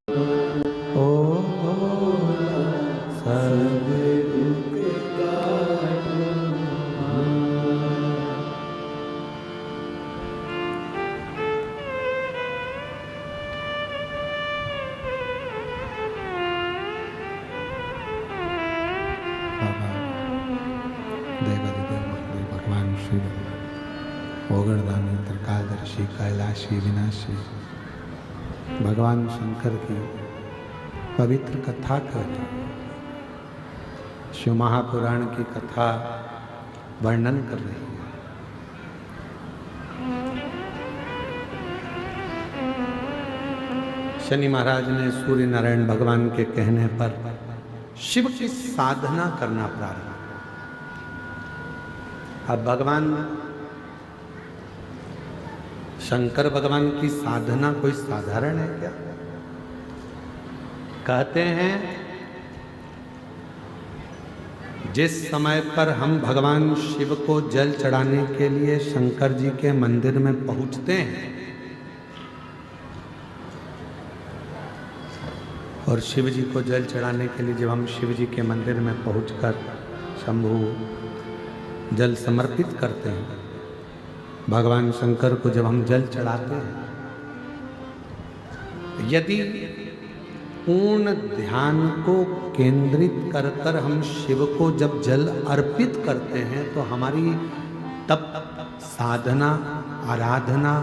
ओ भोला सदगुरु के गायो बाबा देवादिदेव महादेव भगवान शिव ओगरदानी त्रिकालदर्शी कैलाशी विनाशी भगवान शंकर की पवित्र कथा कहते हैं। शिव महापुराण की कथा वर्णन कर रही है। शनि महाराज ने सूर्य नारायण भगवान के कहने पर शिव की साधना करना प्रारंभ। अब भगवान शंकर भगवान की साधना कोई साधारण है क्या? कहते हैं जिस समय पर हम भगवान शिव को जल चढ़ाने के लिए शंकर जी के मंदिर में पहुंचते हैं और शिव जी को जल चढ़ाने के लिए जब हम शिव जी के मंदिर में पहुंचकर शंभु जल समर्पित करते हैं, भगवान शंकर को जब हम जल चढ़ाते हैं, यदि पूर्ण ध्यान को केंद्रित कर कर हम शिव को जब जल अर्पित करते हैं तो हमारी तप साधना आराधना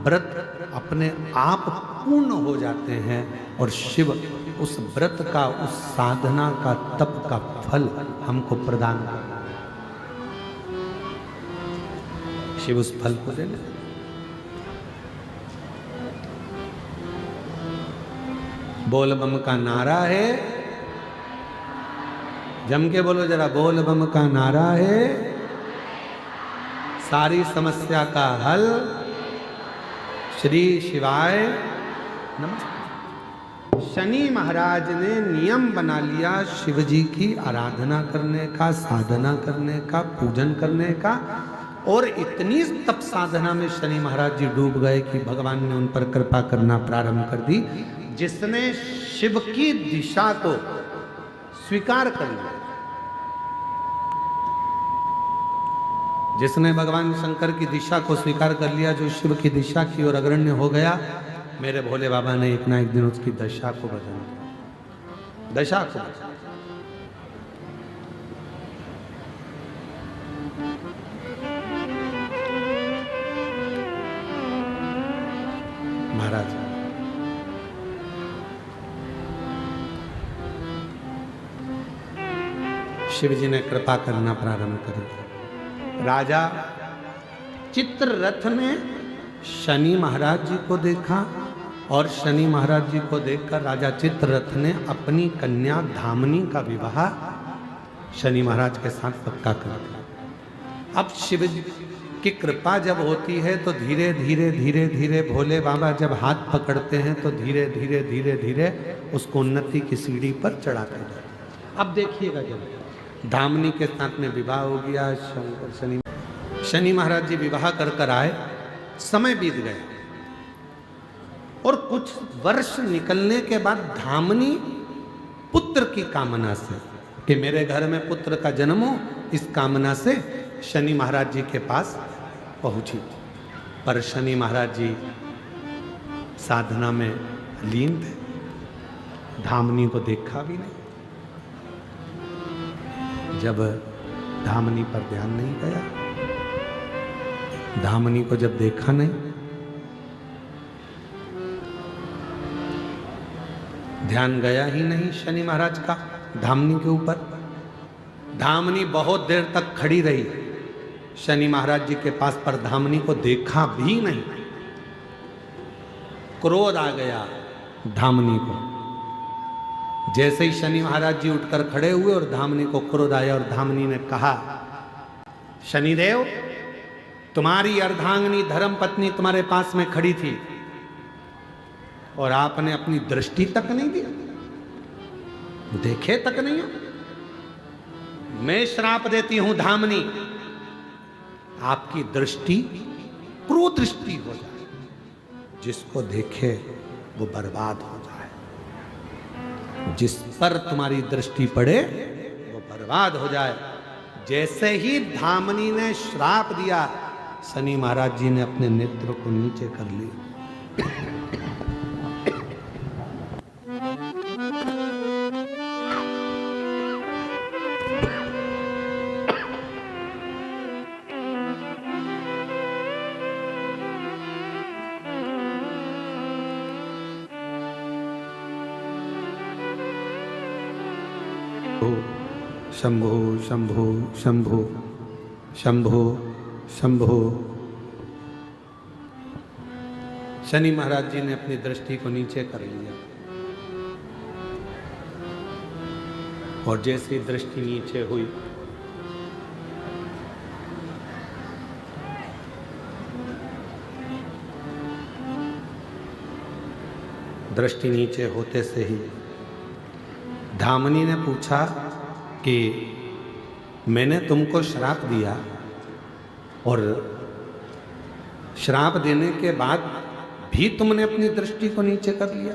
व्रत अपने आप पूर्ण हो जाते हैं और शिव उस व्रत का उस साधना का तप का फल हमको प्रदान करता है। शिव उस फल को दे ले। बोल बम का नारा है, जम के बोलो जरा, बोल बम का नारा है, सारी समस्या का हल श्री शिवाय नमस्ते। शनि महाराज ने नियम बना लिया शिव जी की आराधना करने का, साधना करने का, पूजन करने का, और इतनी तप साधना में शनि महाराज जी डूब गए कि भगवान ने उन पर कृपा करना प्रारंभ कर दी। जिसने शिव की दिशा को स्वीकार कर लिया, जिसने भगवान शंकर की दिशा को स्वीकार कर लिया, जो शिव की दिशा की ओर अग्रण्य हो गया, मेरे भोले बाबा ने एक ना एक दिन उसकी दशा को बदल दिया। दशा को महाराज शिव जी ने कृपा करना प्रारंभ कर दिया। राजा चित्ररथ ने शनि महाराज जी को देखा और शनि महाराज जी को देखकर राजा चित्ररथ ने अपनी कन्या धामनी का विवाह शनि महाराज के साथ पक्का कर दिया। अब शिव की कृपा जब होती है तो धीरे धीरे धीरे धीरे भोले बाबा जब हाथ पकड़ते हैं तो धीरे धीरे धीरे धीरे उसको उन्नति की सीढ़ी पर चढ़ाते जाते हैं। अब देखिएगा जब धामनी के साथ में विवाह हो गया, शनि महाराज जी विवाह कर कर आए, समय बीत गया और कुछ वर्ष निकलने के बाद धामनी पुत्र की कामना से कि मेरे घर में पुत्र का जन्म हो, इस कामना से शनि महाराज जी के पास पहुंची। पर शनि महाराज जी साधना में लीन थे, धामनी को देखा भी नहीं। जब धामनी पर ध्यान नहीं गया, धामनी को जब देखा नहीं, ध्यान गया ही नहीं शनि महाराज का धामनी के ऊपर। धामनी बहुत देर तक खड़ी रही शनि महाराज जी के पास, पर धामनी को देखा भी नहीं। क्रोध आ गया धामनी को। जैसे ही शनि महाराज जी उठकर खड़े हुए और धामनी को क्रोध आया और धामनी ने कहा, शनिदेव, तुम्हारी अर्धांगिनी धर्म पत्नी तुम्हारे पास में खड़ी थी और आपने अपनी दृष्टि तक नहीं दी, देखे तक नहीं हो। मैं श्राप देती हूं धामनी, आपकी दृष्टि कुदृष्टि हो जाए, जिसको देखे वो बर्बाद हो जाए। जिस पर तुम्हारी दृष्टि पड़े वो बर्बाद हो जाए। जैसे ही धामनी ने श्राप दिया, शनि महाराज जी ने अपने नेत्र को नीचे कर लिया। शंभो शंभो शंभो शंभो शंभो। शनि महाराज जी ने अपनी दृष्टि को नीचे कर लिया और जैसी दृष्टि नीचे हुई, दृष्टि नीचे होते से ही धामनी ने पूछा कि मैंने तुमको श्राप दिया और श्राप देने के बाद भी तुमने अपनी दृष्टि को नीचे कर लिया।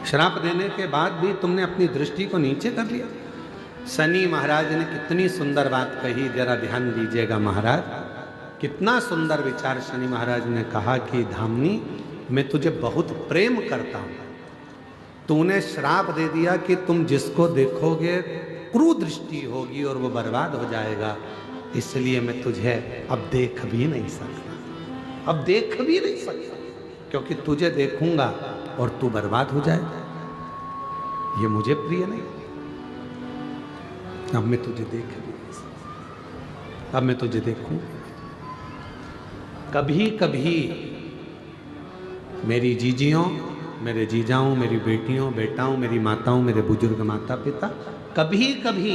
श्राप देने के बाद भी तुमने अपनी दृष्टि को नीचे कर लिया। शनि महाराज ने कितनी सुंदर बात कही, जरा ध्यान दीजिएगा महाराज। कितना सुंदर विचार शनि महाराज ने कहा कि धामनी, मैं तुझे बहुत प्रेम करता हूं। तूने श्राप दे दिया कि तुम जिसको देखोगे क्रूदृष्टि होगी और वो बर्बाद हो जाएगा, इसलिए मैं तुझे अब देख भी नहीं सकता, अब देख भी नहीं सकता, क्योंकि तुझे देखूंगा और तू बर्बाद हो जाए, ये मुझे प्रिय नहीं। अब मैं तुझे देख भी नहीं सकता, अब मैं तुझे देखूं। कभी कभी मेरी जीजियों, मेरे जीजाओं, मेरी बेटियों, बेटाओं, मेरी माताओं, मेरे बुजुर्ग माता पिता, कभी कभी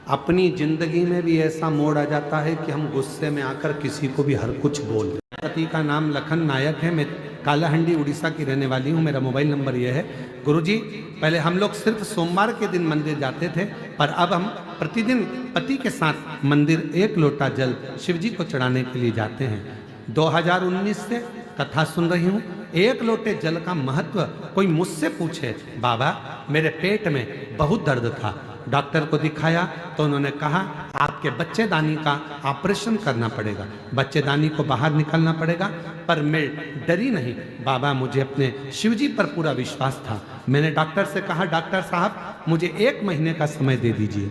अपनी जिंदगी में भी ऐसा मोड़ आ जाता है कि हम गुस्से में आकर किसी को भी हर कुछ बोल दें। पति का नाम लखन नायक है, मैं कालाहंडी उड़ीसा की रहने वाली हूँ। मेरा मोबाइल नंबर यह है। गुरुजी, पहले हम लोग सिर्फ सोमवार के दिन मंदिर जाते थे, पर अब हम प्रतिदिन पति के साथ मंदिर 1 लोटा जल शिव जी को चढ़ाने के लिए जाते हैं। 2019 से कथा सुन रही हूँ। 1 लोटे जल का महत्व कोई मुझसे पूछे, बाबा मेरे पेट में बहुत दर्द था, डॉक्टर को दिखाया तो उन्होंने कहा आपके बच्चेदानी का ऑपरेशन करना पड़ेगा, बच्चेदानी को बाहर निकालना पड़ेगा। पर मैं डरी नहीं बाबा, मुझे अपने शिवजी पर पूरा विश्वास था। मैंने डॉक्टर से कहा डॉक्टर साहब मुझे 1 महीने का समय दे दीजिए।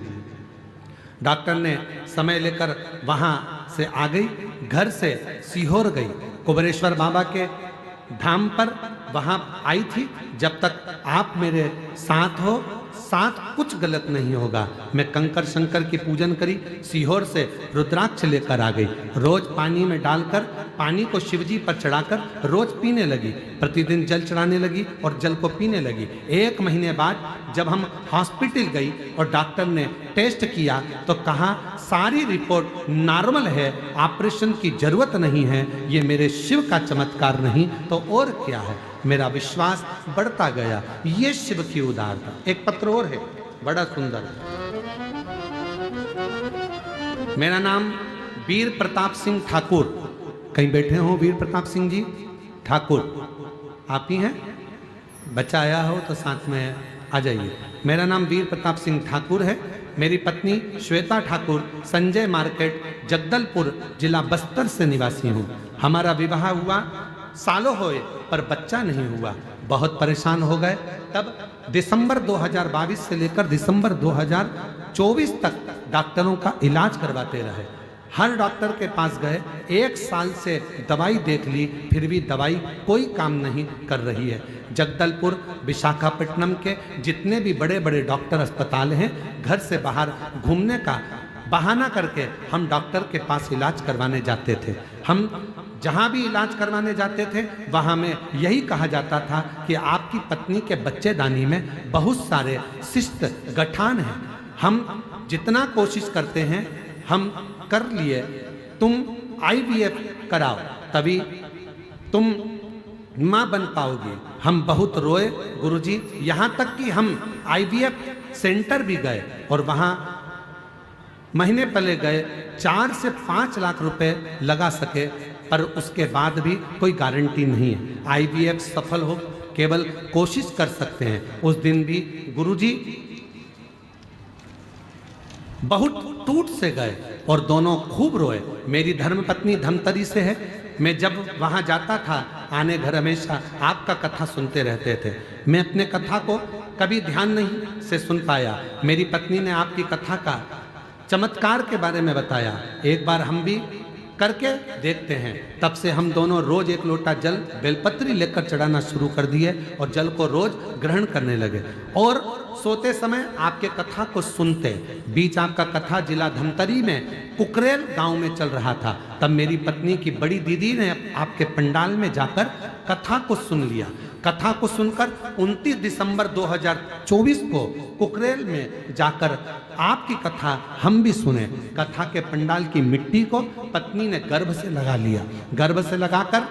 डॉक्टर ने समय लेकर वहाँ से आ गई, घर से सीहोर गई, कुबेरेश्वर बाबा के धाम पर वहाँ आई थी। जब तक आप मेरे साथ हो, साथ कुछ गलत नहीं होगा। मैं कंकर शंकर की पूजन करी, सीहोर से रुद्राक्ष लेकर आ गई, रोज पानी में डालकर पानी को शिवजी पर चढ़ाकर रोज पीने लगी, प्रतिदिन जल चढ़ाने लगी और जल को पीने लगी। 1 महीने बाद जब हम हॉस्पिटल गई और डॉक्टर ने टेस्ट किया तो कहा सारी रिपोर्ट नॉर्मल है, ऑपरेशन की जरूरत नहीं है। ये मेरे शिव का चमत्कार नहीं तो और क्या है। मेरा विश्वास बढ़ता गया। ये शिव की उदारता। एक पत्र और है बड़ा सुंदर। मेरा नाम वीर प्रताप सिंह ठाकुर। कहीं बैठे हो वीर प्रताप सिंह जी ठाकुर? आप ही हैं? बच्चा आया हो तो साथ में आ जाइए। मेरा नाम वीर प्रताप सिंह ठाकुर है। मेरी पत्नी श्वेता ठाकुर संजय मार्केट जगदलपुर जिला बस्तर से निवासी हूँ। हमारा विवाह हुआ सालों हुए पर बच्चा नहीं हुआ, बहुत परेशान हो गए। तब दिसंबर 2022 से लेकर दिसंबर 2024 तक डॉक्टरों का इलाज करवाते रहे। हर डॉक्टर के पास गए, 1 साल से दवाई देख ली, फिर भी दवाई कोई काम नहीं कर रही है। जगदलपुर विशाखापट्टनम के जितने भी बड़े बड़े डॉक्टर अस्पताल हैं, घर से बाहर घूमने का बहाना करके हम डॉक्टर के पास इलाज करवाने जाते थे। हम जहाँ भी इलाज करवाने जाते थे वहाँ में यही कहा जाता था कि आपकी पत्नी के बच्चेदानी में बहुत सारे सिस्ट गठान हैं। हम जितना कोशिश करते हैं हम कर लिए, तुम IVF कराओ तभी तुम माँ बन पाओगी। हम बहुत रोए गुरुजी, यहाँ तक कि हम IVF सेंटर भी गए और वहाँ महीने पहले गए, 4 से 5 लाख रुपए लगा सके, पर उसके बाद भी कोई गारंटी नहीं है। IVF सफल हो, केवल कोशिश कर सकते हैं। उस दिन भी गुरुजी बहुत टूट से गए और दोनों खूब रोए। मेरी धर्मपत्नी धमतरी से है, मैं जब वहाँ जाता था आने घर हमेशा आपका कथा सुनते रहते थे। मैं अपने कथा को कभी ध्यान नहीं से सुन पाया। मेरी पत्नी ने आपकी कथा का चमत्कार के बारे में बताया। एक बार हम भी करके देखते हैं। तब से हम दोनों रोज एक लोटा जल बेलपत्री लेकर चढ़ाना शुरू कर दिए और जल को रोज ग्रहण करने लगे। और सोते समय आपके कथा को सुनते। बीच आपका कथा जिला धमतरी में कुकरेल गांव में चल रहा था। तब मेरी पत्नी की बड़ी दीदी ने आपके पंडाल में जाकर कथा को सुन लिया। कथा को सुनकर 29 दिसंबर 2024 को कुकरेल में जाकर आपकी कथा हम भी सुने। कथा के पंडाल की मिट्टी को पत्नी ने गर्भ से लगा लिया। गर्भ से लगाकर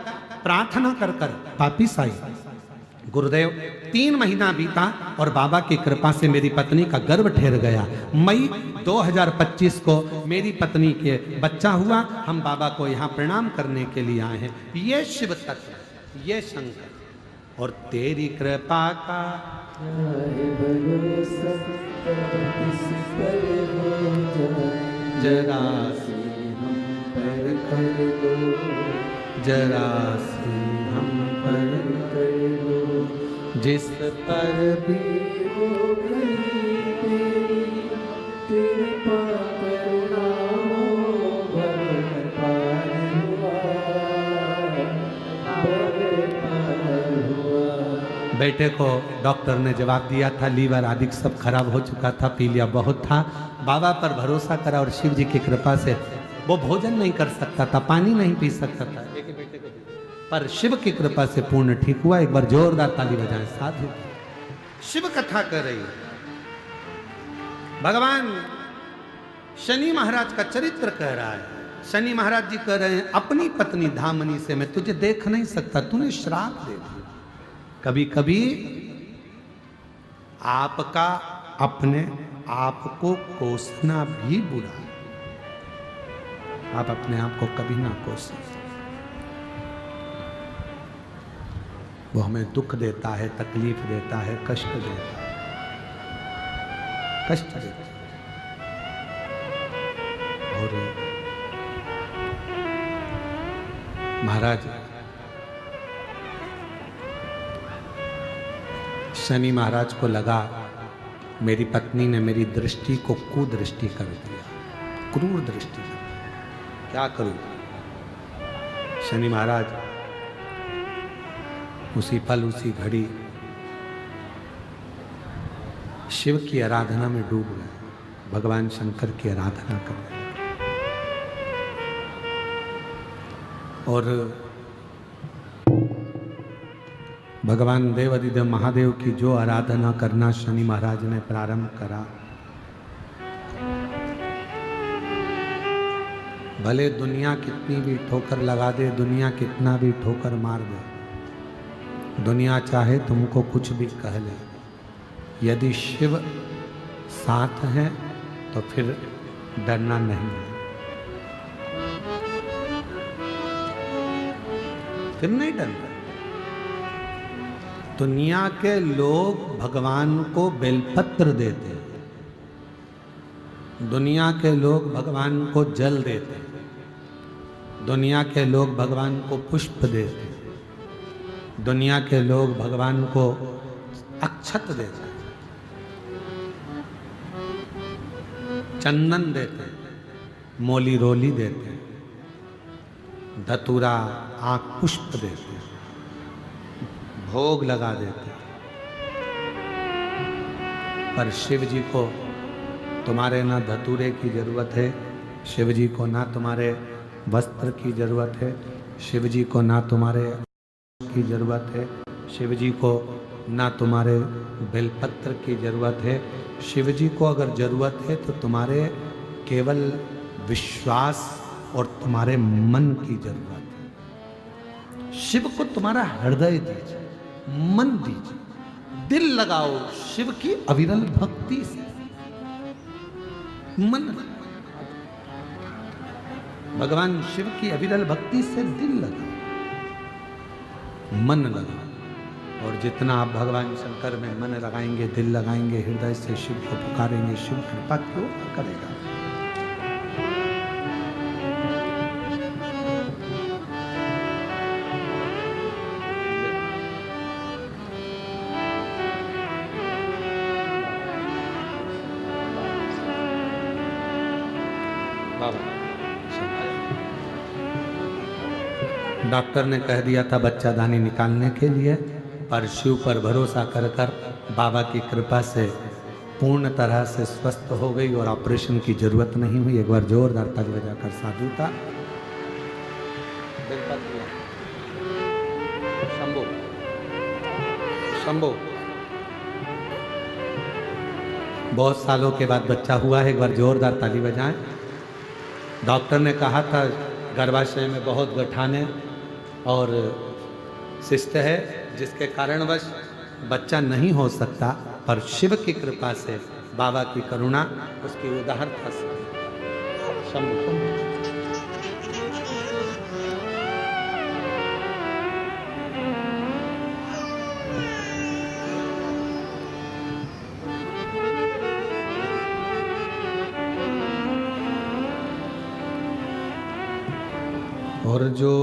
प्रार्थना कर कर वापिस आई। गुरुदेव 3 महीना बीता और बाबा की कृपा से मेरी पत्नी का गर्भ ठहर गया। मई 2025 को मेरी पत्नी के बच्चा हुआ। हम बाबा को यहाँ प्रणाम करने के लिए आए हैं। ये शिव तत्व, ये शंकर और तेरी कृपा का जरा सी हम पर कर दो, जरा सी हम पर कर दो, जिस पर भी हो गई तेरी कृपा करुणा हो भव पार हुआ। बेटे को डॉक्टर ने जवाब दिया था लीवर आदि सब खराब हो चुका था, पीलिया बहुत था। बाबा पर भरोसा करा और शिव जी की कृपा से वो भोजन नहीं कर सकता था, पानी नहीं पी सकता था। एक बेटे को पर शिव की कृपा से पूर्ण ठीक हुआ। एक बार जोरदार ताली बजाएं। साधु शिव कथा कर रही है। भगवान शनि महाराज का चरित्र कह रहा है। शनि महाराज जी कह रहे हैं अपनी पत्नी धामनी से मैं तुझे देख नहीं सकता, तूने श्राप दे दिया। कभी कभी आपका अपने आप को कोसना भी बुरा। आप अपने आप को कभी ना कोसें। वो हमें दुख देता है, तकलीफ देता है, कष्ट देता है, कष्ट देता है। और महाराज शनि महाराज को लगा मेरी पत्नी ने मेरी दृष्टि को कुदृष्टि कर दिया, क्रूर दृष्टि। क्या करूं? शनि महाराज उसी पल उसी घड़ी शिव की आराधना में डूब गए। भगवान शंकर की आराधना करने और भगवान देवाधिदेव महादेव की जो आराधना करना शनि महाराज ने प्रारंभ करा, भले दुनिया कितनी भी ठोकर लगा दे, दुनिया कितना भी ठोकर मार दे, दुनिया चाहे तुमको कुछ भी कह ले, यदि शिव साथ है तो फिर डरना नहीं है, फिर नहीं डरना। दुनिया के लोग भगवान को बेलपत्र देते, दुनिया के लोग भगवान को जल देते, दुनिया के लोग भगवान को पुष्प देते, दुनिया के लोग भगवान को अक्षत देते, चंदन देते, मोली रोली देते, धतूरा आँख पुष्प देते, भोग लगा देते। पर शिव जी को तुम्हारे ना धतूरे की जरूरत है, शिव जी को ना तुम्हारे वस्त्र की जरूरत है, शिव जी को ना तुम्हारे की जरूरत है, शिव जी को ना तुम्हारे बेलपत्र की जरूरत है। शिव जी को अगर जरूरत है तो तुम्हारे केवल विश्वास और तुम्हारे मन की जरूरत है। शिव को तुम्हारा हृदय दीजिए, मन दीजिए, दिल लगाओ शिव की अविरल भक्ति से। मन भगवान शिव की अविरल भक्ति से दिल लगा, मन लगा। और जितना आप भगवान शंकर में मन लगाएंगे, दिल लगाएंगे, हृदय से शिव को पुकारेंगे, शिव कृपा क्यों करेगा। डॉक्टर ने कह दिया था बच्चादानी निकालने के लिए, पर शिव पर भरोसा कर कर बाबा की कृपा से पूर्ण तरह से स्वस्थ हो गई और ऑपरेशन की जरूरत नहीं हुई। एक बार जोरदार ताली बजाकर साधुता। शंभो शंभो। बहुत सालों के बाद बच्चा हुआ है, एक बार जोरदार ताली बजाएं। डॉक्टर ने कहा था गर्भाशय में बहुत गठाने और शिष्ट है, जिसके कारणवश बच्चा नहीं हो सकता, पर शिव की कृपा से, बाबा की करुणा, उसकी उदाहरता से शंभु। और जो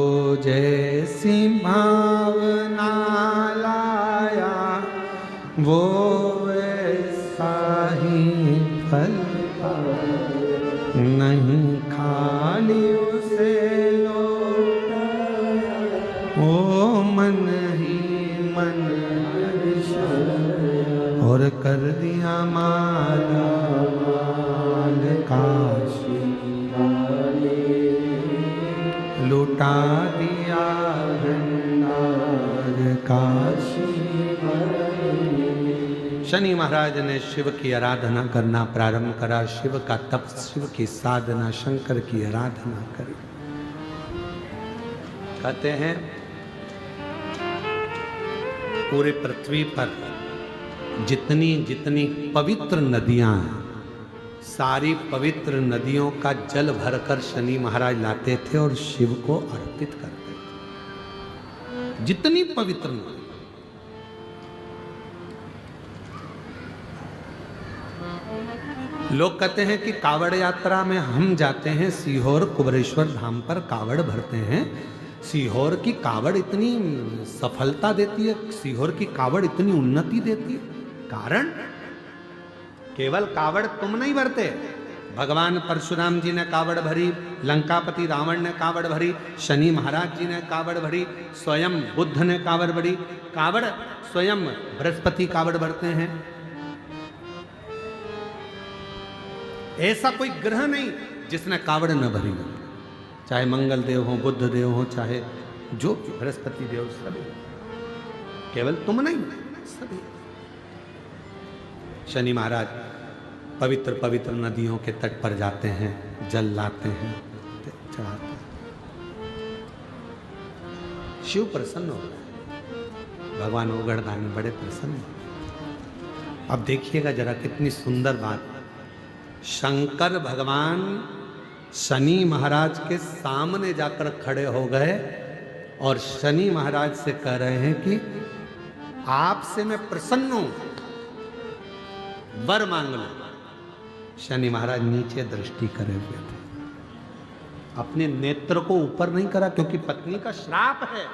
जैसी भावना लाया वो वैसा ही फल नहीं, खाली उसे लौटाया ओ मन ही मन और कर दिया माला माल काशी, लुटा दिया भंडार काशी। शनि महाराज ने शिव की आराधना करना प्रारंभ करा, शिव का तप, शिव की साधना, शंकर की आराधना करी। कहते हैं पूरे पृथ्वी पर जितनी जितनी पवित्र नदियां हैं, सारी पवित्र नदियों का जल भरकर शनि महाराज लाते थे और शिव को अर्पित करते थे। जितनी पवित्र नदी, लोग कहते हैं कि कावड़ यात्रा में हम जाते हैं सीहोर कुबरेश्वर धाम पर, कावड़ भरते हैं। सीहोर की कावड़ इतनी सफलता देती है, सीहोर की कावड़ इतनी उन्नति देती है, कारण केवल कावड़ तुम नहीं भरते, भगवान परशुराम जी ने कावड़ भरी, लंकापति रावण ने कावड़ भरी, शनि महाराज जी ने कावड़ भरी, स्वयं बुद्ध ने कावड़ भरी। कावड़ स्वयं बृहस्पति कावड़ भरते हैं। ऐसा कोई ग्रह नहीं जिसने कावड़ न भरी हो, चाहे मंगल देव हो, बुद्ध देव हो, चाहे जो बृहस्पति देव, सभी, केवल तुम नहीं, सभी। शनि महाराज पवित्र पवित्र नदियों के तट पर जाते हैं, जल लाते हैं, चढ़ाते हैं। शिव प्रसन्न हो गए, भगवान ओगड़दानी बड़े प्रसन्न। अब देखिएगा जरा कितनी सुंदर बात। शंकर भगवान शनि महाराज के सामने जाकर खड़े हो गए और शनि महाराज से कह रहे हैं कि आपसे मैं प्रसन्न हूं, वर मांग लो। शनि महाराज नीचे दृष्टि करे हुए थे, अपने नेत्र को ऊपर नहीं करा, क्योंकि पत्नी का श्राप है।